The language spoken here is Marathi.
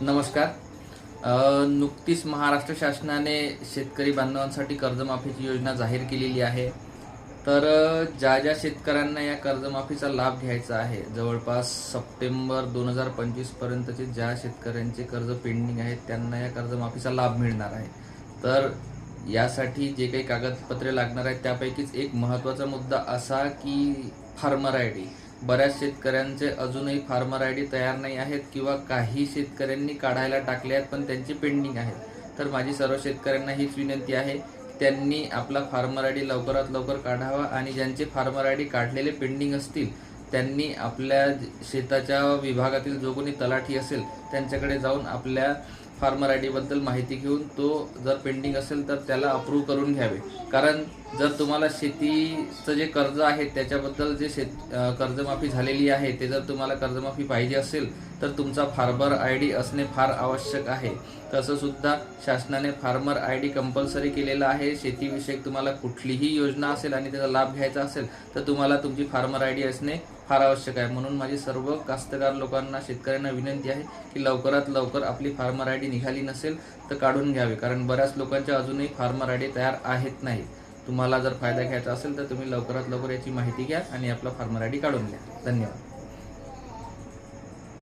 नमस्कार. नुकतीच महाराष्ट्र शासनाने शेतकरी बांधवांसाठी कर्जमाफीची योजना जाहीर केलेली आहे. तर ज्या ज्या शेतकऱ्यांना या कर्जमाफीचा लाभ घ्यायचा आहे, जवळपास सप्टेंबर 2025 पर्यंतचे ज्या शेतकऱ्यांचे कर्ज पेंडिंग आहेत त्यांना या कर्जमाफीचा लाभ मिळणार आहे. तर यासाठी जे काही कागदपत्रे लागणार आहेत त्यापैकीच एक महत्त्वाचा मुद्दा असा की फार्मर आय डी. बऱ्याच शेतकऱ्यांचे अजूनही फार्मर आय डी तयार नाही आहेत किंवा काही शेतकऱ्यांनी काढायला टाकले आहेत पण त्यांचे पेंडिंग आहेत. तर माझी सर्व शेतकऱ्यांना हीच विनंती आहे, त्यांनी आपला फार्मर आय डी लवकरात लवकर काढावा आणि ज्यांचे फार्मर आय डी काढलेले पेंडिंग असतील त्यांनी आपल्या शेताच्या विभागातील जो कोणी तलाठी असेल त्यांच्याकडे जाऊन आपल्या फार्मर आय डीबद्दल माहिती घेऊन तो जर पेंडिंग असेल तर त्याला अप्रूव्ह करून घ्यावे. कारण जर तुम्हाला शेतीचं जे कर्ज आहे त्याच्याबद्दल जे कर्जमाफी झालेली आहे ते जर तुम्हाला कर्जमाफी पाहिजे असेल तर तुमचा फार्मर आय डी असणे फार आवश्यक आहे. तसं सुद्धा शासनाने फार्मर आय डी कंपल्सरी केलेलं आहे. शेतीविषयक तुम्हाला कुठलीही योजना असेल आणि त्याचा लाभ घ्यायचा असेल तर तुम्हाला तुमची फार्मर आय डी असणे फार आवश्यक आहे. म्हणून माझी सर्व कास्तकार लोकांना, शेतकऱ्यांना विनंती आहे की लवकरात लवकर आपली फार्मर आय डी निघाली नसेल तर काढून घ्यावी. कारण बऱ्याच लोकांच्या अजूनही फार्मर आय डी तयार आहेत नाही. तुम्हाला जर फायदा घ्यायचा असेल तर तुम्ही लवकरात लवकर याची माहिती घ्या आणि आपला फार्मर आय डी काढून घ्या. धन्यवाद.